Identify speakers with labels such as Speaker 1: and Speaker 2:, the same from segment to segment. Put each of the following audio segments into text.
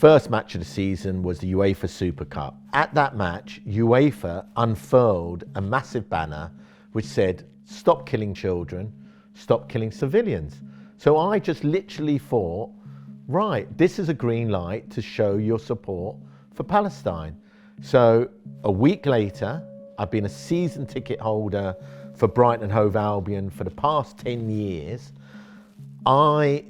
Speaker 1: first match of the season was the UEFA Super Cup. At that match, UEFA unfurled a massive banner which said, "Stop killing children, stop killing civilians." So I just literally thought, right, this is a green light to show your support for Palestine. So a week later, I've been a season ticket holder for Brighton Hove Albion for the past 10 years. I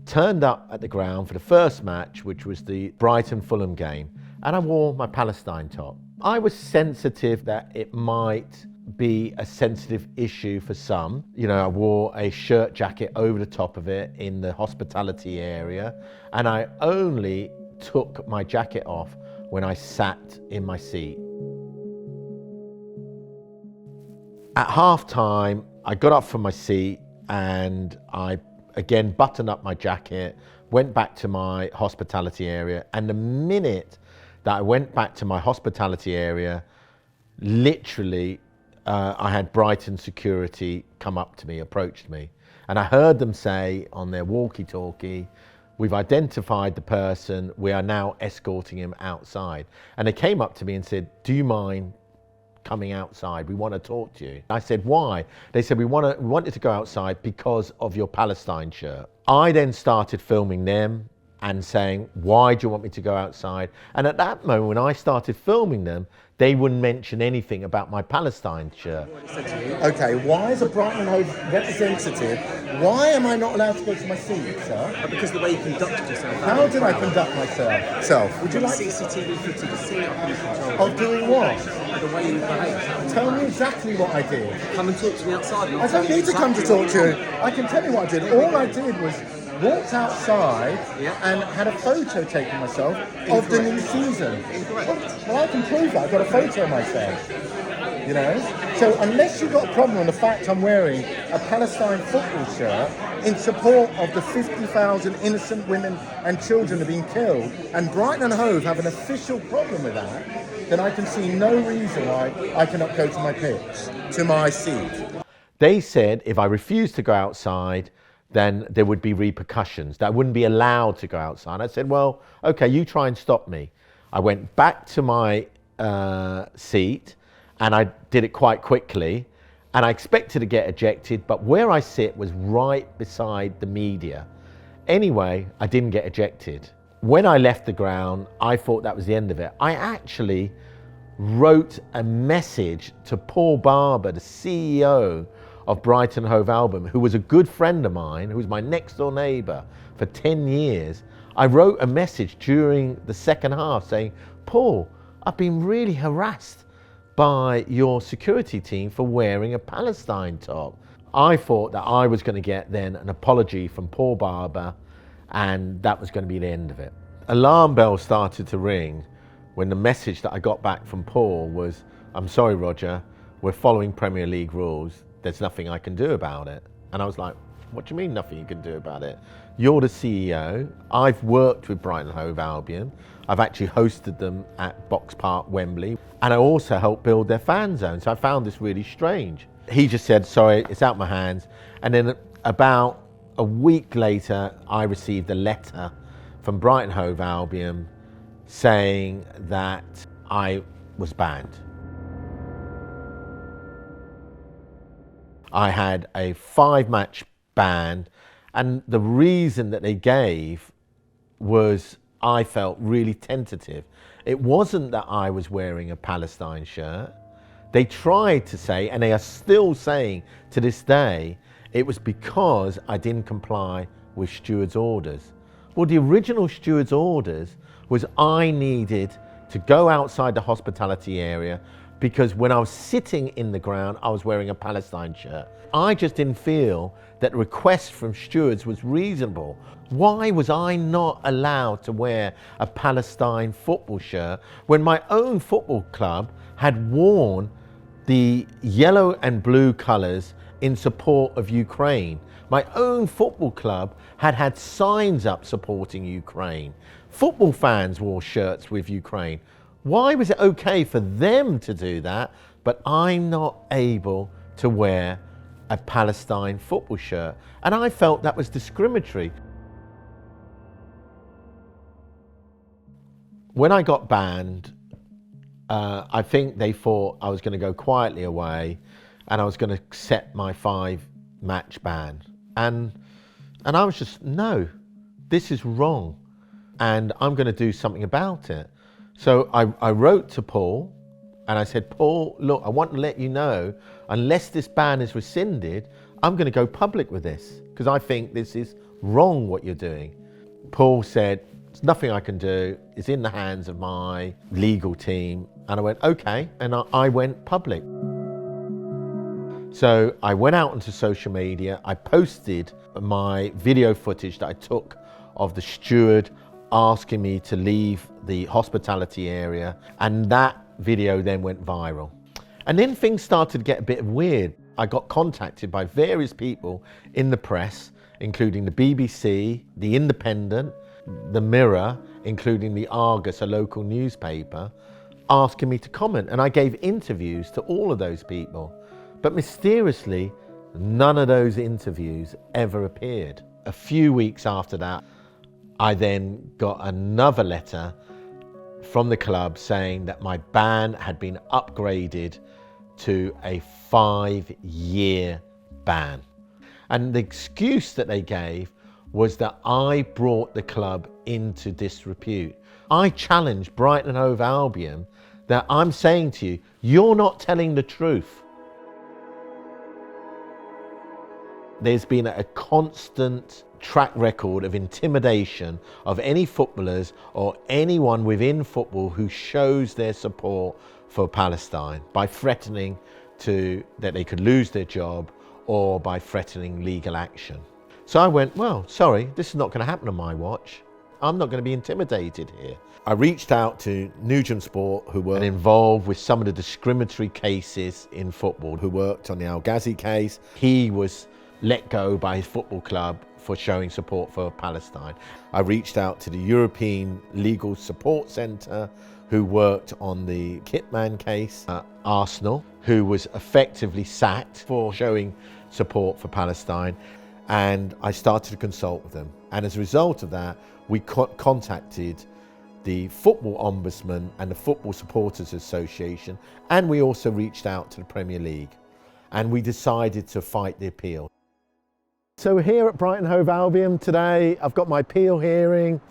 Speaker 1: turned up at the ground for the first match, which was the Brighton-Fulham game, and I wore my Palestine top. I was sensitive that it might be a sensitive issue for some. You know, I wore a shirt jacket over the top of it in the hospitality area, and I only took my jacket off when I sat in my seat. At half time, I got up from my seat and I again buttoned up my jacket, went back to my hospitality area, and the minute that I went back to my hospitality area, literally I had Brighton security come up to me, approached me, and I heard them say on their walkie-talkie, "We've identified the person, we are now escorting him outside." And they came up to me and said, "Do you mind coming outside? We want to talk to you." I said, "Why?" They said, we wanted to go outside because of your Palestine shirt." I then started filming them and saying, "Why do you want me to go outside?" And at that moment, when I started filming them, they wouldn't mention anything about my Palestine shirt.
Speaker 2: Okay, why as a Brighton Hove representative, why am I not allowed to go to my seat, sir?
Speaker 3: Because the way you conducted yourself.
Speaker 2: How did I conduct myself? Would you like
Speaker 3: CCTV footage of seeing control?
Speaker 2: of doing what?
Speaker 3: The way you behaved.
Speaker 2: Tell me exactly what I did.
Speaker 3: Come and talk to me outside.
Speaker 2: I don't need to come to talk to you. I can tell you what I did. All I did was walked outside and had a photo taken myself of the new season. Well, I can prove that. I've got a photo of myself. You know? So unless you've got a problem with the fact I'm wearing a Palestine football shirt in support of the 50,000 innocent women and children have been killed, and Brighton and Hove have an official problem with that, then I can see no reason why I cannot go to my pitch, to my seat.
Speaker 1: They said if I refused to go outside, then there would be repercussions, that I wouldn't be allowed to go outside. I said, well, okay, you try and stop me. I went back to my seat and I did it quite quickly, and I expected to get ejected, but where I sit was right beside the media. Anyway, I didn't get ejected. When I left the ground, I thought that was the end of it. I actually wrote a message to Paul Barber, the CEO of Brighton Hove Albion, who was a good friend of mine, who was my next door neighbour for 10 years. I wrote a message during the second half saying, "Paul, I've been really harassed by your security team for wearing a Palestine top." I thought that I was going to get then an apology from Paul Barber, and that was going to be the end of it. Alarm bells started to ring when the message that I got back from Paul was, "I'm sorry, Roger, we're following Premier League rules. There's nothing I can do about it." And I was like, "What do you mean nothing you can do about it? You're the CEO. I've worked with Brighton Hove Albion. I've actually hosted them at Box Park, Wembley. And I also helped build their fan zone. So I found this really strange." He just said, "Sorry, it's out my hands." And then about a week later, I received a letter from Brighton Hove Albion saying that I was banned. I had a 5-match ban, and the reason that they gave was I felt really tentative. It wasn't that I was wearing a Palestine shirt. They tried to say, and they are still saying to this day, it was because I didn't comply with steward's orders. Well, the original steward's orders was I needed to go outside the hospitality area because when I was sitting in the ground, I was wearing a Palestine shirt. I just didn't feel that the request from stewards was reasonable. Why was I not allowed to wear a Palestine football shirt when my own football club had worn the yellow and blue colours in support of Ukraine? My own football club had had signs up supporting Ukraine. Football fans wore shirts with Ukraine. Why was it okay for them to do that, but I'm not able to wear a Palestine football shirt? And I felt that was discriminatory. When I got banned, I think they thought I was going to go quietly away and I was going to accept my 5-match ban. And I was just, no, this is wrong. And I'm going to do something about it. So I wrote to Paul and I said, Paul, look, I want to let you know, unless this ban is rescinded, I'm going to go public with this because I think this is wrong what you're doing. Paul said, there's nothing I can do. It's in the hands of my legal team. And I went, okay. And I went public. So I went out onto social media. I posted my video footage that I took of the steward asking me to leave the hospitality area. And that video then went viral. And then things started to get a bit weird. I got contacted by various people in the press, including the BBC, The Independent, The Mirror, including the Argus, a local newspaper, asking me to comment. And I gave interviews to all of those people. But mysteriously, none of those interviews ever appeared. A few weeks after that, I then got another letter from the club saying that my ban had been upgraded to a 5-year ban. And the excuse that they gave was that I brought the club into disrepute. I challenged Brighton Hove Albion that I'm saying to you, you're not telling the truth. There's been a constant track record of intimidation of any footballers or anyone within football who shows their support for Palestine by threatening that they could lose their job or by threatening legal action. So I went, well, sorry, this is not going to happen on my watch. I'm not going to be intimidated here. I reached out to Nugent Sport, who were involved with some of the discriminatory cases in football, who worked on the Al Ghazi case. He was let go by his football club for showing support for Palestine. I reached out to the European Legal Support Centre, who worked on the Kitman case at Arsenal, who was effectively sacked for showing support for Palestine. And I started to consult with them. And as a result of that, we contacted the Football Ombudsman and the Football Supporters Association, and we also reached out to the Premier League. And we decided to fight the appeal. So we're here at Brighton Hove Albion today. I've got my appeal hearing,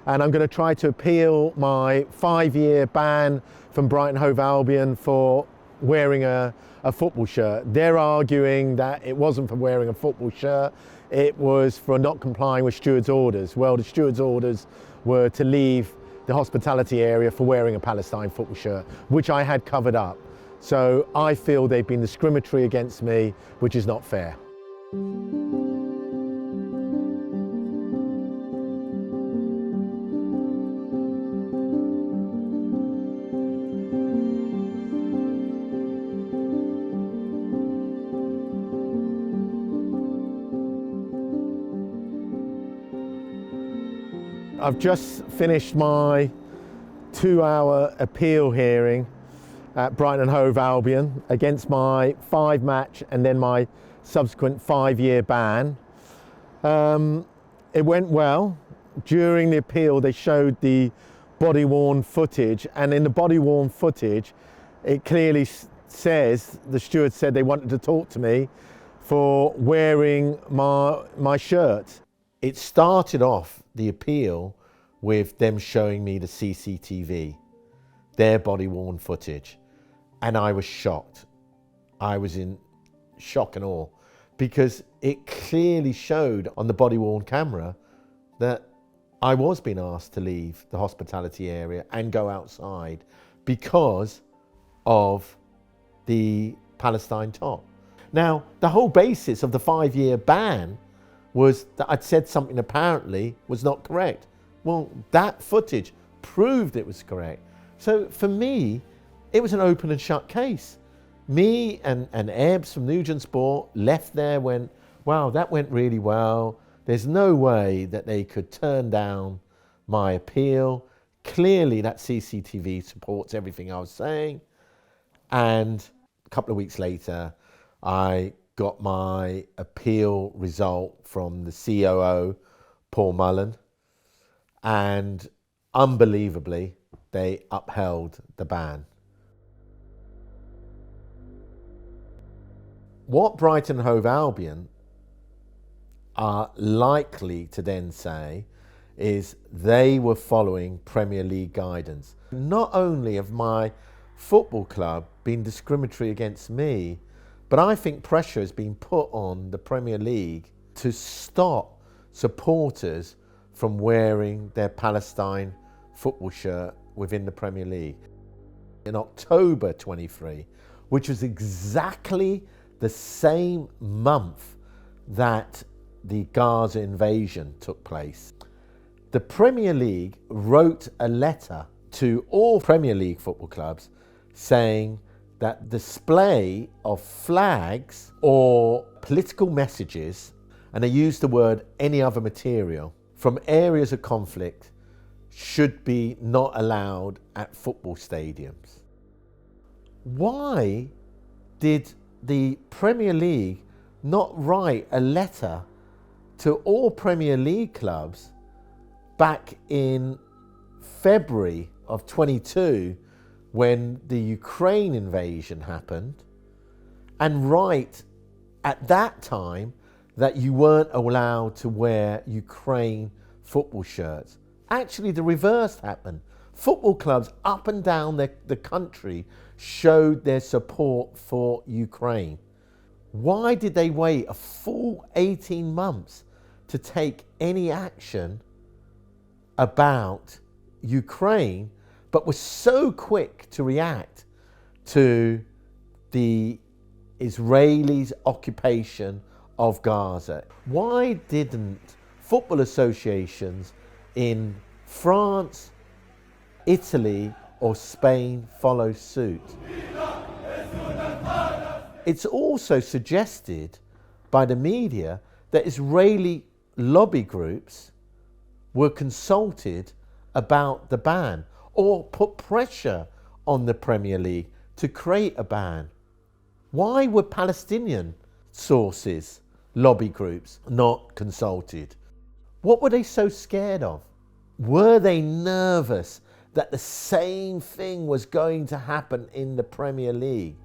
Speaker 1: and I'm going to try to appeal my 5-year ban from Brighton Hove Albion for wearing a football shirt. They're arguing that it wasn't for wearing a football shirt, it was for not complying with steward's orders. Well, the steward's orders were to leave the hospitality area for wearing a Palestine football shirt, which I had covered up. So I feel they've been discriminatory against me, which is not fair. I've just finished my 2-hour appeal hearing at Brighton Hove Albion against my 5-match and then my subsequent 5-year ban. It went well. During the appeal, they showed the body-worn footage, and in the body-worn footage, it clearly says, the steward said they wanted to talk to me for wearing my shirt. It started off the appeal with them showing me the CCTV, their body-worn footage, and I was shocked. I was in shock and awe because it clearly showed on the body-worn camera that I was being asked to leave the hospitality area and go outside because of the Palestine top. Now, the whole basis of the 5-year ban was that I'd said something apparently was not correct. Well, that footage proved it was correct. So for me, it was an open and shut case. Me and Ebbs from Nugent Sport left there, went, wow, that went really well. There's no way that they could turn down my appeal. Clearly that CCTV supports everything I was saying. And a couple of weeks later, I got my appeal result from the COO, Paul Mullen, and unbelievably, they upheld the ban. What Brighton Hove Albion are likely to then say is they were following Premier League guidance. Not only have my football club been discriminatory against me, but I think pressure has been put on the Premier League to stop supporters from wearing their Palestine football shirt within the Premier League. In October 23, which was exactly the same month that the Gaza invasion took place, the Premier League wrote a letter to all Premier League football clubs saying that display of flags or political messages, and they used the word any other material, from areas of conflict should be not allowed at football stadiums. Why did the Premier League not write a letter to all Premier League clubs back in February of 22 when the Ukraine invasion happened, and write at that time that you weren't allowed to wear Ukraine football shirts? Actually, the reverse happened. Football clubs up and down the country showed their support for Ukraine. Why did they wait a full 18 months to take any action about Ukraine, but were so quick to react to the Israelis' occupation of Gaza? Why didn't football associations in France, Italy, or Spain follow suit? It's also suggested by the media that Israeli lobby groups were consulted about the ban, or put pressure on the Premier League to create a ban. Why were Palestinian sources, lobby groups, not consulted? What were they so scared of? Were they nervous that the same thing was going to happen in the Premier League?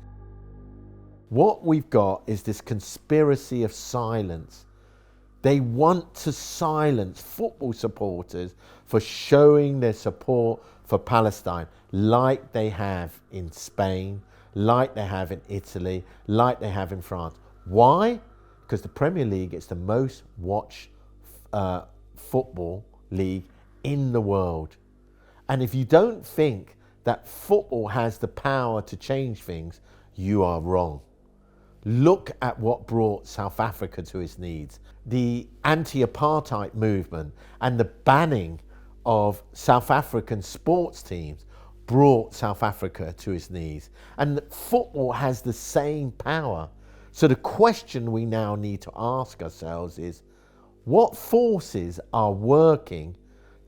Speaker 1: What we've got is this conspiracy of silence. They want to silence football supporters for showing their support for Palestine, like they have in Spain, like they have in Italy, like they have in France. Why? Because the Premier League is the most watched football league in the world. And if you don't think that football has the power to change things, you are wrong. Look at what brought South Africa to its knees. The anti-apartheid movement and the banning of South African sports teams brought South Africa to its knees. And football has the same power. So the question we now need to ask ourselves is, what forces are working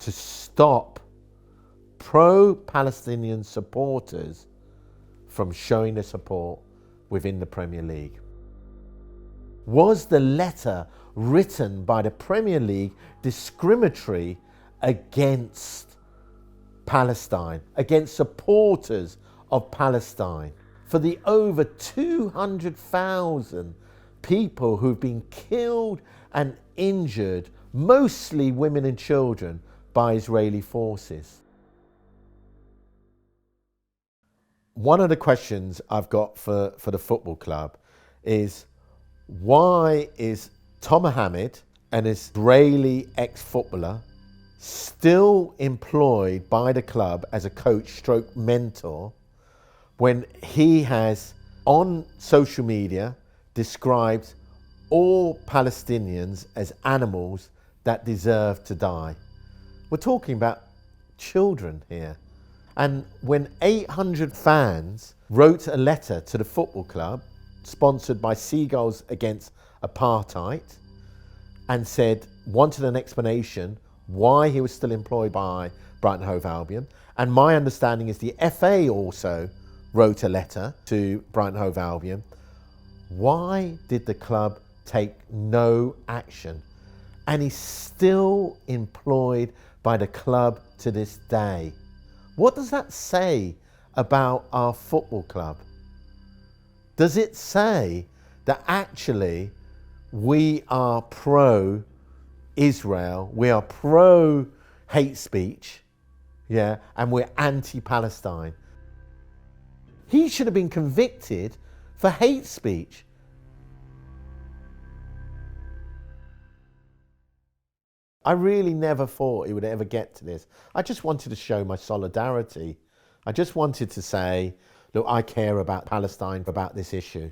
Speaker 1: to stop pro-Palestinian supporters from showing their support within the Premier League? Was the letter written by the Premier League discriminatory against Palestine, against supporters of Palestine? For the over 200,000 people who've been killed and injured, mostly women and children, by Israeli forces. One of the questions I've got for the football club is, why is Tom Mohammed, an Israeli ex-footballer, still employed by the club as a coach stroke mentor, when he has on social media described all Palestinians as animals that deserve to die? We're talking about children here. And when 800 fans wrote a letter to the football club, sponsored by Seagulls Against Apartheid, and wanted an explanation why he was still employed by Brighton Hove Albion, and my understanding is the FA also wrote a letter to Brighton Hove Albion, why did the club take no action? And he's still employed by the club to this day. What does that say about our football club? Does it say that actually we are pro-Israel, we are pro-hate speech, yeah, and we're anti-Palestine? He should have been convicted for hate speech. I really never thought it would ever get to this. I just wanted to show my solidarity. I just wanted to say, look, I care about Palestine, about this issue.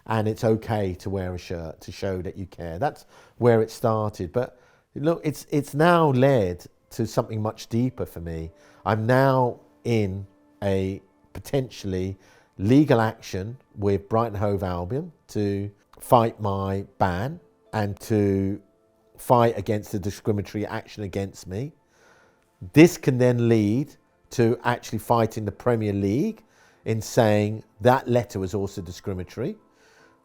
Speaker 1: And it's okay to wear a shirt to show that you care. That's where it started. But look, it's now led to something much deeper for me. I'm now in a potentially legal action with Brighton Hove Albion to fight my ban and to fight against the discriminatory action against me. This can then lead to actually fighting the Premier League in saying that letter was also discriminatory,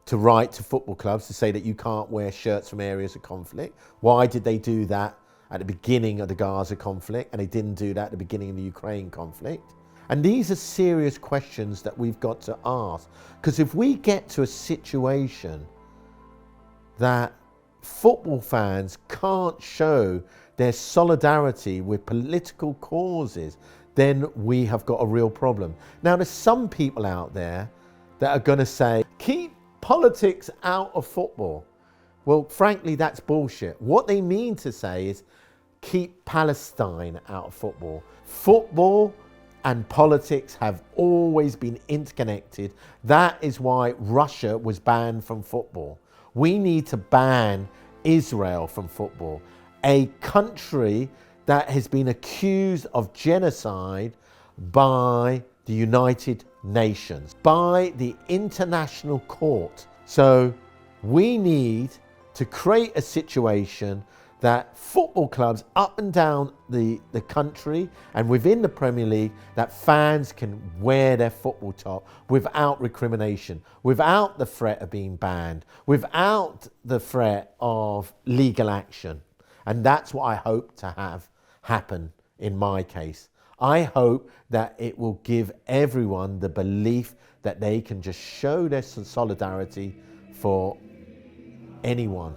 Speaker 1: to write to football clubs to say that you can't wear shirts from areas of conflict. Why did they do that at the beginning of the Gaza conflict and they didn't do that at the beginning of the Ukraine conflict? And these are serious questions that we've got to ask, because if we get to a situation that football fans can't show their solidarity with political causes, then we have got a real problem. Now, there's some people out there that are going to say, keep politics out of football. Well, frankly, that's bullshit. What they mean to say is keep Palestine out of football. Football and politics have always been interconnected. That is why Russia was banned from football. We need to ban Israel from football, a country that has been accused of genocide by the United Nations, by the International Court. So we need to create a situation that football clubs up and down the country and within the Premier League, that fans can wear their football top without recrimination, without the threat of being banned, without the threat of legal action. And that's what I hope to have happen in my case. I hope that it will give everyone the belief that they can just show their solidarity for anyone.